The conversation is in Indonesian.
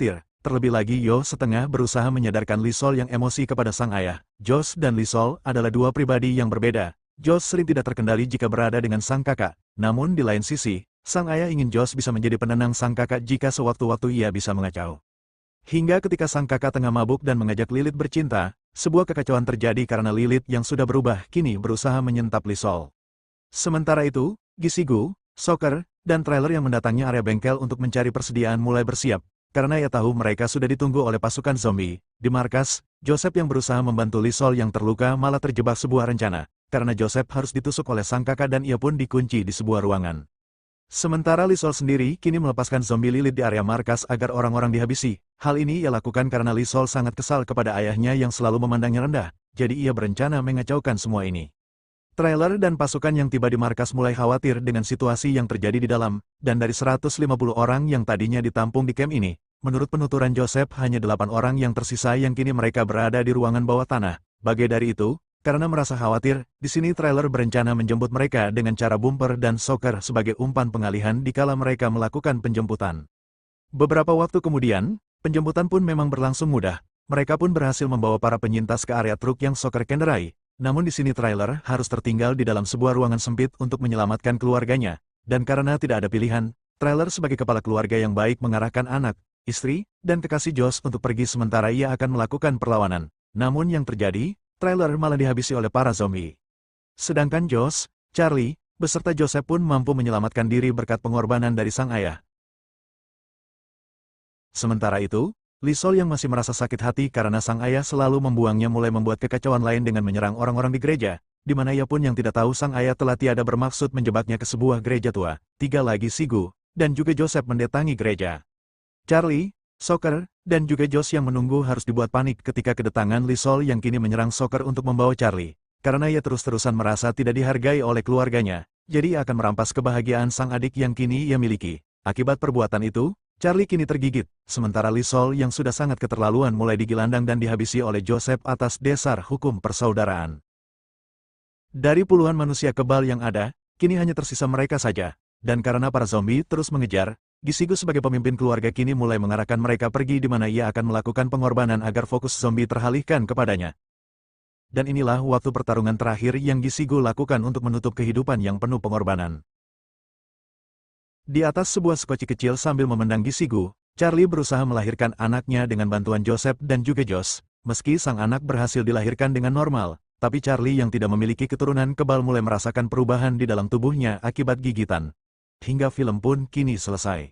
khawatir. Terlebih lagi Yo setengah berusaha menyadarkan Lisol yang emosi kepada sang ayah. Josh dan Lisol adalah dua pribadi yang berbeda. Josh sering tidak terkendali jika berada dengan sang kakak. Namun di lain sisi, sang ayah ingin Josh bisa menjadi penenang sang kakak jika sewaktu-waktu ia bisa mengacau. Hingga ketika sang kakak tengah mabuk dan mengajak Lilith bercinta, sebuah kekacauan terjadi karena Lilith yang sudah berubah kini berusaha menyentap Lisol. Sementara itu, Gisigu, Soccer, dan Trailer yang mendatangi area bengkel untuk mencari persediaan mulai bersiap. Karena ia tahu mereka sudah ditunggu oleh pasukan zombie. Di markas, Joseph yang berusaha membantu Lisol yang terluka malah terjebak sebuah rencana. Karena Joseph harus ditusuk oleh sang kakak dan ia pun dikunci di sebuah ruangan. Sementara Lisol sendiri kini melepaskan zombie Lilith di area markas agar orang-orang dihabisi. Hal ini ia lakukan karena Lisol sangat kesal kepada ayahnya yang selalu memandangnya rendah. Jadi ia berencana mengacaukan semua ini. Trailer dan pasukan yang tiba di markas mulai khawatir dengan situasi yang terjadi di dalam, dan dari 150 orang yang tadinya ditampung di camp ini, menurut penuturan Joseph hanya 8 orang yang tersisa yang kini mereka berada di ruangan bawah tanah. Bagai dari itu, karena merasa khawatir, di sini Trailer berencana menjemput mereka dengan cara Bumper dan Soccer sebagai umpan pengalihan dikala mereka melakukan penjemputan. Beberapa waktu kemudian, penjemputan pun memang berlangsung mudah. Mereka pun berhasil membawa para penyintas ke area truk yang Soccer kendarai. Namun di sini Trailer harus tertinggal di dalam sebuah ruangan sempit untuk menyelamatkan keluarganya. Dan karena tidak ada pilihan, Trailer sebagai kepala keluarga yang baik mengarahkan anak, istri, dan kekasih Josh untuk pergi sementara ia akan melakukan perlawanan. Namun yang terjadi, Trailer malah dihabisi oleh para zombie. Sedangkan Josh, Charlie, beserta Joseph pun mampu menyelamatkan diri berkat pengorbanan dari sang ayah. Sementara itu, Lisol yang masih merasa sakit hati karena sang ayah selalu membuangnya mulai membuat kekacauan lain dengan menyerang orang-orang di gereja, di mana ia pun yang tidak tahu sang ayah telah tiada bermaksud menjebaknya ke sebuah gereja tua. 3 lagi Sigu, dan juga Joseph mendatangi gereja. Charlie, Soccer, dan juga Josh yang menunggu harus dibuat panik ketika kedatangan Lisol yang kini menyerang Soccer untuk membawa Charlie. Karena ia terus-terusan merasa tidak dihargai oleh keluarganya, jadi ia akan merampas kebahagiaan sang adik yang kini ia miliki. Akibat perbuatan itu, Charlie kini tergigit, sementara Lisol yang sudah sangat keterlaluan mulai digilandang dan dihabisi oleh Joseph atas dasar hukum persaudaraan. Dari puluhan manusia kebal yang ada, kini hanya tersisa mereka saja, dan karena para zombie terus mengejar, Gisigu sebagai pemimpin keluarga kini mulai mengarahkan mereka pergi di mana ia akan melakukan pengorbanan agar fokus zombie teralihkan kepadanya. Dan inilah waktu pertarungan terakhir yang Gisigu lakukan untuk menutup kehidupan yang penuh pengorbanan. Di atas sebuah skoci kecil sambil memandang Gisigu, Charlie berusaha melahirkan anaknya dengan bantuan Joseph dan juga Josh. Meski sang anak berhasil dilahirkan dengan normal, tapi Charlie yang tidak memiliki keturunan kebal mulai merasakan perubahan di dalam tubuhnya akibat gigitan. Hingga film pun kini selesai.